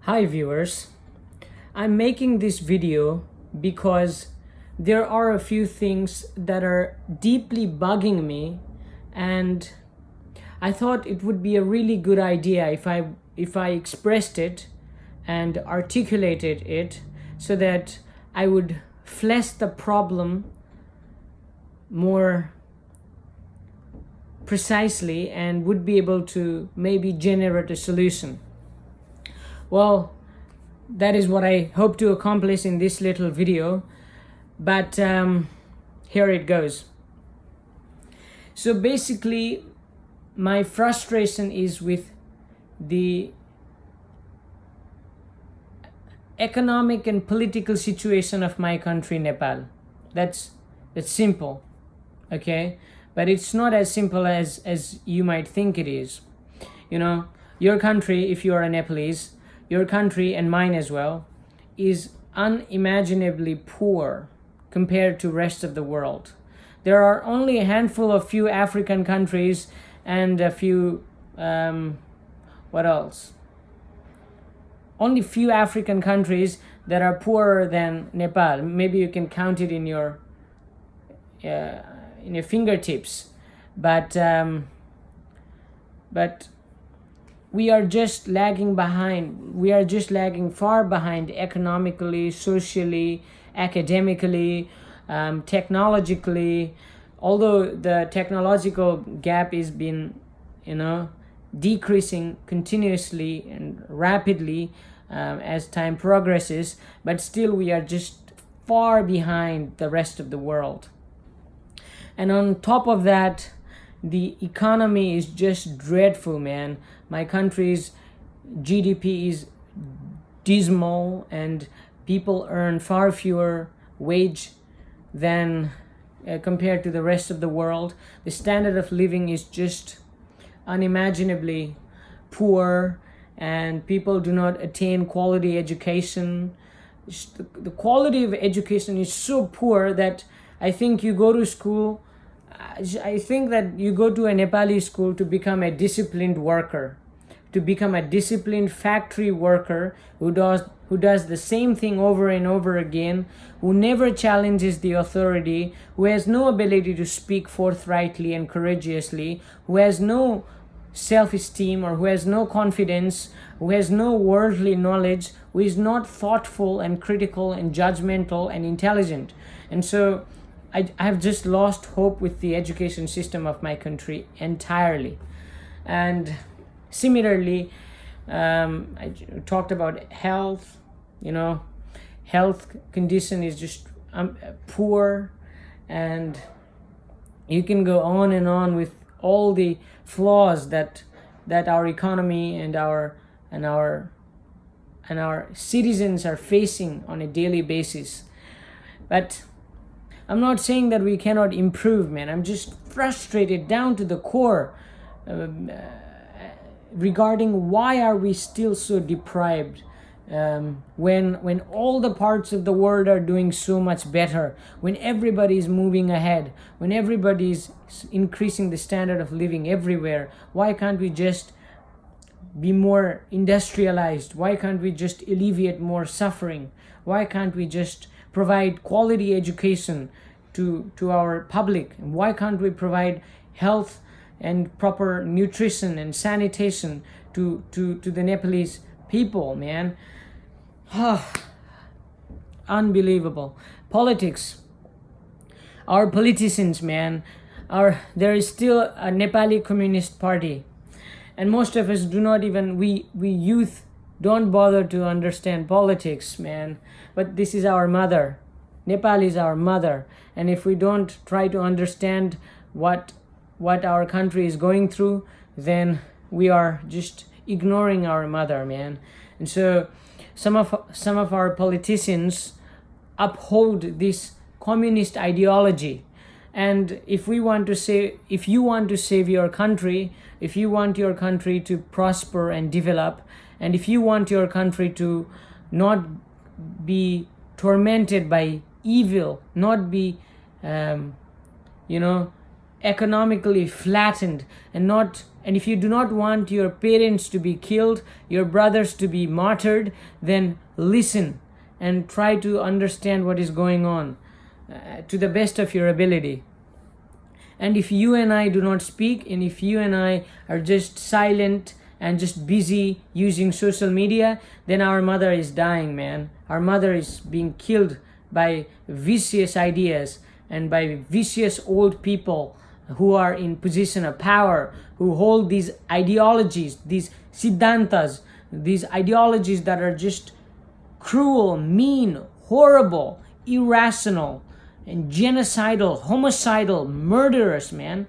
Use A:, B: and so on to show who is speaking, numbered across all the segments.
A: Hi viewers, I'm making this video because there are a few things that are deeply bugging me, and I thought it would be a really good idea if I expressed it and articulated it so that I would flesh the problem more precisely and would be able to maybe generate a solution. Well, that is what I hope to accomplish in this little video, but here it goes. So basically, my frustration is with the economic and political situation of my country, Nepal. That's simple, okay? But it's not as simple as you might think it is. You know, your country, if you are a Nepalese, your country and mine as well, is unimaginably poor compared to rest of the world. There are only a handful of few African countries and a few what else? Only few African countries that are poorer than Nepal. Maybe you can count it in your fingertips, but we are just lagging behind. We are just lagging far behind economically, socially, academically, technologically. Although the technological gap is been, decreasing continuously and rapidly as time progresses, but still we are just far behind the rest of the world. And on top of that, the economy is just dreadful, man. My country's GDP is dismal and people earn far fewer wage than compared to the rest of the world. The standard of living is just unimaginably poor, and people do not attain quality education. The quality of education is so poor that I think you go to school, I think that you go to a Nepali school to become a disciplined worker, to become a disciplined factory worker who does the same thing over and over again, who never challenges the authority, who has no ability to speak forthrightly and courageously, who has no self-esteem or who has no confidence, who has no worldly knowledge, who is not thoughtful and critical and judgmental and intelligent. And so I have just lost hope with the education system of my country entirely. And similarly, I talked about health. Health condition is just poor, and you can go on and on with all the flaws that our economy and our citizens are facing on a daily basis. But I'm not saying that we cannot improve, man. I'm just frustrated down to the core regarding why are we still so deprived when all the parts of the world are doing so much better, when everybody is moving ahead, when everybody is increasing the standard of living everywhere. Why can't we just be more industrialized? Why can't we just alleviate more suffering? Why can't we just provide quality education to our public? And why can't we provide health and proper nutrition and sanitation to the Nepalese people, man? Unbelievable. Politics. Our politicians, man, there is still a Nepali Communist Party, and most of us do not even, we youth don't bother to understand politics, man. But this is our mother. Nepal is our mother, and if we don't try to understand what our country is going through, then we are just ignoring our mother, man. And so some of our politicians uphold this communist ideology. And if you want to save your country, if you want your country to prosper and develop, and if you want your country to not be tormented by evil, not be economically flattened, and not And if you do not want your parents to be killed, your brothers to be martyred, then listen and try to understand what is going on to the best of your ability. And if you and I do not speak, and if you and I are just silent and just busy using social media, then our mother is dying, man. Our mother is being killed by vicious ideas and by vicious old people who are in position of power, who hold these ideologies, these siddhantas, these ideologies that are just cruel, mean, horrible, irrational, and genocidal, homicidal, murderous, man.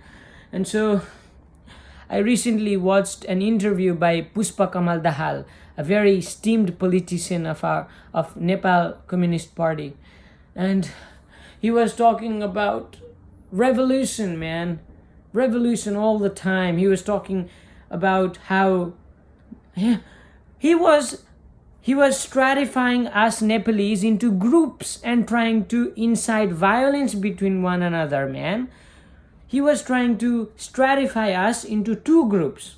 A: And so I recently watched an interview by Pushpa Kamal Dahal, a very esteemed politician of Nepal Communist Party. And he was talking about revolution, man. Revolution all the time. He was talking about how he was stratifying us Nepalese into groups and trying to incite violence between one another, man. He was trying to stratify us into two groups.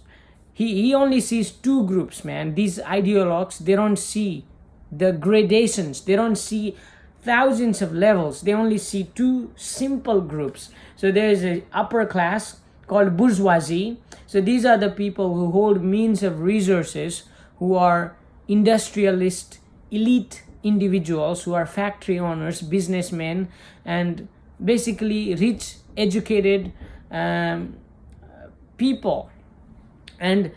A: He only sees two groups, man. These ideologues, they don't see the gradations. They don't see thousands of levels. They only see two simple groups. So there is an upper class called bourgeoisie. So these are the people who hold means of resources, who are industrialist, elite individuals, who are factory owners, businessmen, and basically rich, educated people. And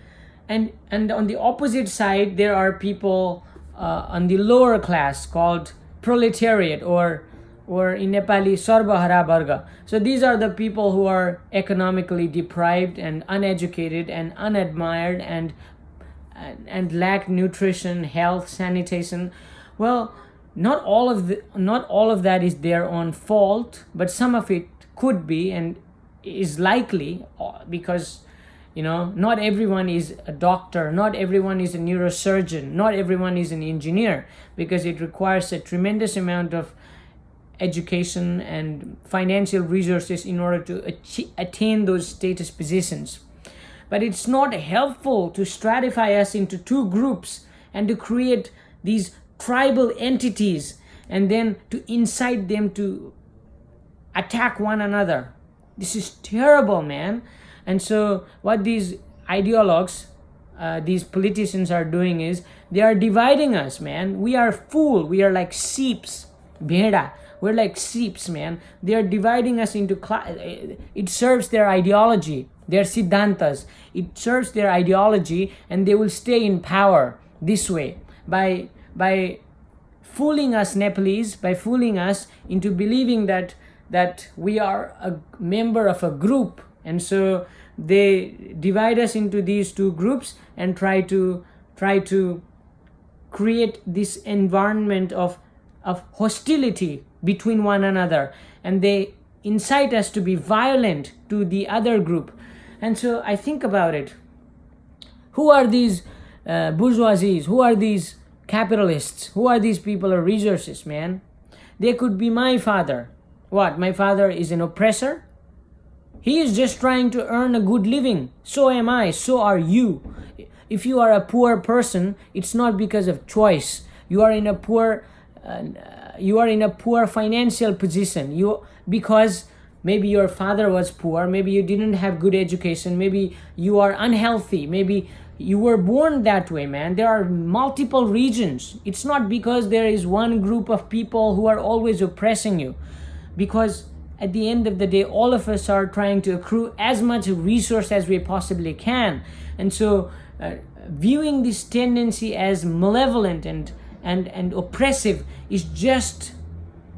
A: on the opposite side, there are people on the lower class called proletariat, or in Nepali, Sarvahara Varga. So these are the people who are economically deprived and uneducated and unadmired and lack nutrition, health, sanitation. Well, not all of that is their own fault, but some of it could be and is likely, because not everyone is a doctor, not everyone is a neurosurgeon, not everyone is an engineer, because it requires a tremendous amount of education and financial resources in order to attain those status positions. But it's not helpful to stratify us into two groups and to create these tribal entities and then to incite them to attack one another. This is terrible, man. And so what these ideologues, these politicians are doing is they are dividing us, man. We are we are like sheeps, bheda. We're like sheeps, man. They are dividing us into it serves their ideology, their siddhantas. It serves their ideology, and they will stay in power this way by fooling us Nepalese, by fooling us into believing that we are a member of a group. And so they divide us into these two groups and try to create this environment of hostility between one another, and they incite us to be violent to the other group. And so I think about it. Who are these bourgeoisies? Who are these capitalists? Who are these people of resources, man? They could be my father. What? My father is an oppressor? He is just trying to earn a good living. So am I. So are you. If you are a poor person, it's not because of choice. You are in a poor financial position. Because maybe your father was poor, maybe you didn't have good education, maybe you are unhealthy, maybe you were born that way, man. There are multiple reasons. It's not because there is one group of people who are always oppressing you. Because at the end of the day, all of us are trying to accrue as much resource as we possibly can. And so viewing this tendency as malevolent and oppressive is just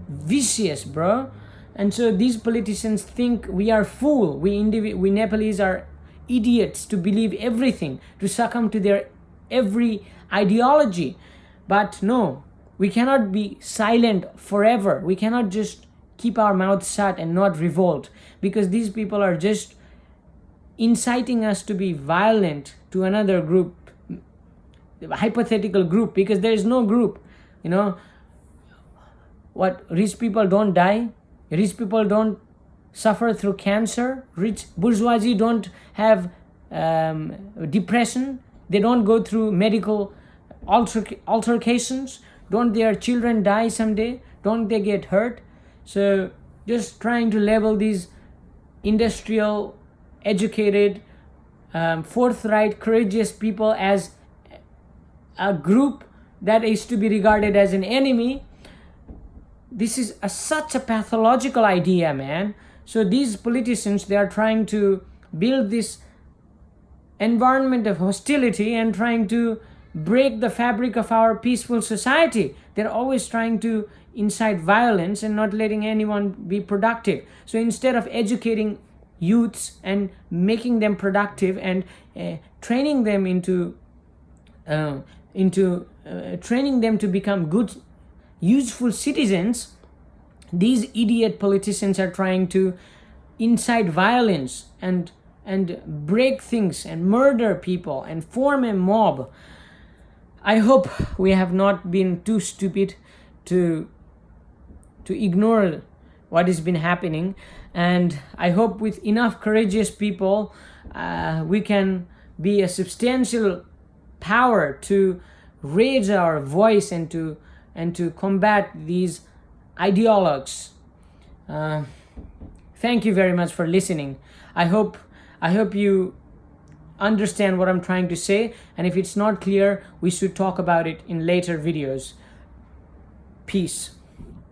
A: vicious, bro. And so these politicians think we are fool. We Nepalese are idiots to believe everything, to succumb to their every ideology. But no, we cannot be silent forever. We cannot just keep our mouths shut and not revolt, because these people are just inciting us to be violent to another group, hypothetical group, because there is no group. What, rich people don't die, rich people don't suffer through cancer, rich bourgeoisie don't have depression? They don't go through medical altercations? Don't their children die someday? Don't they get hurt? So just trying to label these industrial, educated, forthright, courageous people as a group that is to be regarded as an enemy, this is such a pathological idea, man. So these politicians, they are trying to build this environment of hostility and trying to break the fabric of our peaceful society. They're always trying to incite violence and not letting anyone be productive. So instead of educating youths and making them productive and training them training them to become good, useful citizens, these idiot politicians are trying to incite violence and break things and murder people and form a mob. I hope we have not been too stupid to ignore what has been happening, and I hope with enough courageous people we can be a substantial power to raise our voice and to combat these ideologues. Thank you very much for listening. I hope you understand what I'm trying to say, and if it's not clear, we should talk about it in later videos. Peace.